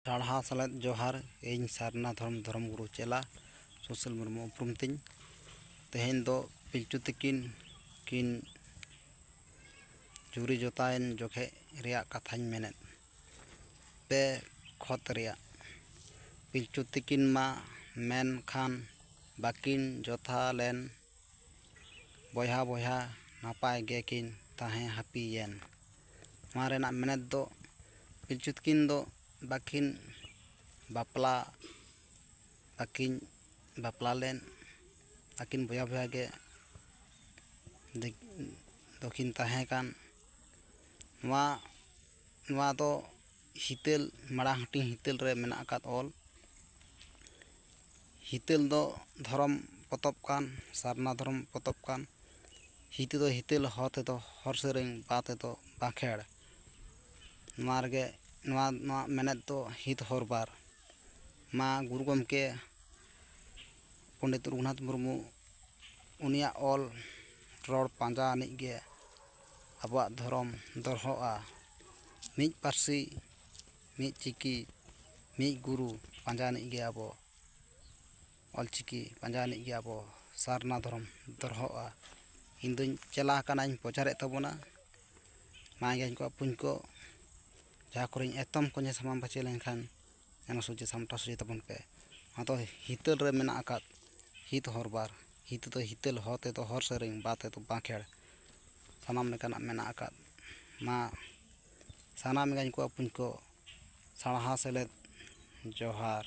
ᱥᱟᱨᱦᱟᱣ ᱥᱮᱞᱮᱫ ᱡᱚᱦᱟᱨ। ᱤᱧ ᱥᱟᱨᱱᱟ ᱫᱷᱚᱨᱚᱢ ᱜᱩᱨᱩ ᱪᱮᱞᱟ ᱥᱩᱥᱤᱞ ᱢᱩᱨᱢᱩ ᱩᱯᱨᱩᱢ ᱛᱤᱧ। ᱛᱮᱦᱮᱧ ᱫᱚ ᱯᱤᱞᱪᱩ ᱛᱟᱹᱠᱤᱱ ᱠᱤᱱ ᱡᱩᱨᱤ ᱡᱚᱛᱟᱭᱮᱱ ᱡᱚᱠᱷᱮᱡ ᱨᱮᱭᱟᱜ ᱠᱟᱛᱷᱟᱧ ᱢᱮᱱᱮᱫ। ᱯᱮ ᱠᱷᱚᱛ ᱨᱮᱭᱟᱜ ᱯᱤᱞᱪᱩ ᱛᱟᱹᱠᱤᱱ ᱢᱟ ᱢᱮᱱᱠᱷᱟᱱ ᱵᱟᱹᱠᱤᱱ ᱡᱚᱛᱷᱟ ᱞᱮᱱ ᱵᱚᱭᱦᱟ ᱵᱚᱭᱦᱟ ᱱᱟᱯᱟᱭ ᱜᱮᱠᱤᱱ ᱛᱟᱦᱮᱸ ᱦᱟᱹᱯᱤᱭᱮᱱ। ᱱᱚᱣᱟ ᱨᱮᱱᱟᱜ ᱢᱮᱱᱮᱫ ᱫᱚ ᱯᱤᱞᱪᱩ ᱛᱟᱹᱠᱤᱱ ᱫᱚ ᱵᱟᱹᱠᱤᱱ ᱵᱟᱯᱞᱟ ᱞᱮᱱ ᱟᱹᱠᱤᱱ ᱵᱚᱭᱦᱟ ᱵᱚᱭᱦᱟ ᱜᱮ ᱫᱚᱠᱤᱱ ᱛᱟᱦᱮᱸ ᱠᱟᱱ। ᱱᱚᱣᱟ ᱫᱚ ᱦᱤᱛᱟᱹᱞ ᱢᱟᱲᱟᱝ ᱦᱟᱹᱴᱤᱧ ᱦᱤᱛᱟᱹᱞ ᱨᱮ ᱢᱮᱱᱟᱜ ᱟᱠᱟᱫ ᱚᱞ। ᱦᱤᱛᱟᱹᱞ ᱫᱚ धᱚᱨᱚᱢ ᱯᱚᱛᱚᱵ ᱠᱟᱱ, ᱥᱟᱨᱱᱟ ᱫᱷᱚᱨᱚᱢ ᱯᱚᱛᱚᱵ ᱠᱟᱱ। ᱦᱤ ᱛᱮᱫᱚ ᱦᱤᱛᱟᱹᱞ, ᱦᱚ ᱛᱮᱫᱚ ᱦᱚᱨ ᱥᱮᱨᱮᱧ, ᱵᱟ ᱛᱮᱫᱚ ᱵᱟᱸᱠᱷᱮᱲ। ᱱᱚᱣᱟ ᱨᱮᱜᱮ ᱱᱚᱣᱟ ᱢᱮᱱᱮᱫ ᱫᱚ ᱦᱤᱛ ᱦᱚᱨ ᱵᱟᱨ। ᱢᱟ ᱜᱩᱨᱩ ᱜᱚᱢᱠᱮ ᱯᱚᱱᱰᱤᱛ ᱨᱚᱜᱷᱩᱱᱟᱛᱷ ᱢᱩᱨᱢᱩ ᱩᱱᱤᱭᱟᱜ ᱚᱞ ᱨᱚᱲ ᱯᱟᱸᱡᱟ ᱟᱹᱱᱤᱡ ᱜᱮ ᱟᱵᱚᱣᱟᱜ ᱫᱷᱚᱨᱚᱢ ᱫᱚᱲᱦᱚᱜᱼᱟ। ᱢᱤᱫ ᱯᱟᱹᱨᱥᱤ, ᱢᱤᱫ ᱪᱤᱠᱤ, ᱢᱤᱫ ᱜᱩᱨᱩ ᱯᱟᱸᱡᱟ ᱟᱹᱱᱤᱡ ᱜᱮ ᱟᱵᱚ ᱚᱞᱪᱤᱠᱤ ᱯᱟᱸᱡᱟ ᱟᱹᱱᱤᱡ ᱜᱮ ᱟᱵᱚ ᱥᱟᱨᱱᱟ ᱫᱷᱚᱨᱚᱢ ᱫᱚᱲᱦᱚᱜᱼᱟ। ᱤᱧ ᱫᱩᱧ ᱪᱟᱞᱟᱣ ᱟᱠᱟᱱᱟᱧ ᱯᱨᱚᱪᱟᱨᱮᱫ ᱛᱟᱵᱚᱱᱟ। ᱢᱟᱭᱜᱮᱧ ᱠᱚ ᱟᱯᱩᱧ ᱠᱚ ᱡᱟᱦᱟᱸ ᱠᱚᱨᱮᱧ ᱮᱛᱚᱢ ᱠᱚᱧ ᱥᱟᱢᱟᱝ ᱯᱟᱪᱷᱮ ᱞᱮᱱᱠᱷᱟᱱ ᱡᱮᱱᱚ ᱥᱚᱡᱷᱮ ᱥᱟᱢᱴᱟᱣ ᱥᱚᱡᱷᱮ ᱛᱟᱵᱚᱱ ᱯᱮ। ᱱᱚᱣᱟ ᱫᱚ ᱦᱤᱛᱟᱹᱞ ᱨᱮ ᱢᱮᱱᱟᱜ ᱟᱠᱟᱫ ᱦᱤᱛ ᱦᱚᱨ ᱵᱟᱨ। ᱦᱤ ᱛᱮᱫᱚ ᱦᱤᱛᱟᱹᱞ, ᱦᱚ ᱛᱮᱫᱚ ᱦᱚᱨ ᱥᱮᱨᱮᱧ, ᱵᱟ ᱛᱮᱫᱚ ᱵᱟᱸᱠᱷᱮᱲ ᱥᱟᱱᱟᱢ ᱞᱮᱠᱟᱱᱟᱜ ᱢᱮᱱᱟᱜ ᱟᱠᱟᱫ। ᱢᱟ ᱥᱟᱱᱟᱢ ᱮᱸᱜᱟᱧ ᱠᱚ ᱟᱹᱯᱩᱧ ᱠᱚ ᱥᱟᱨᱦᱟᱣ ᱥᱮᱞᱮᱫ ᱡᱚᱦᱟᱨ।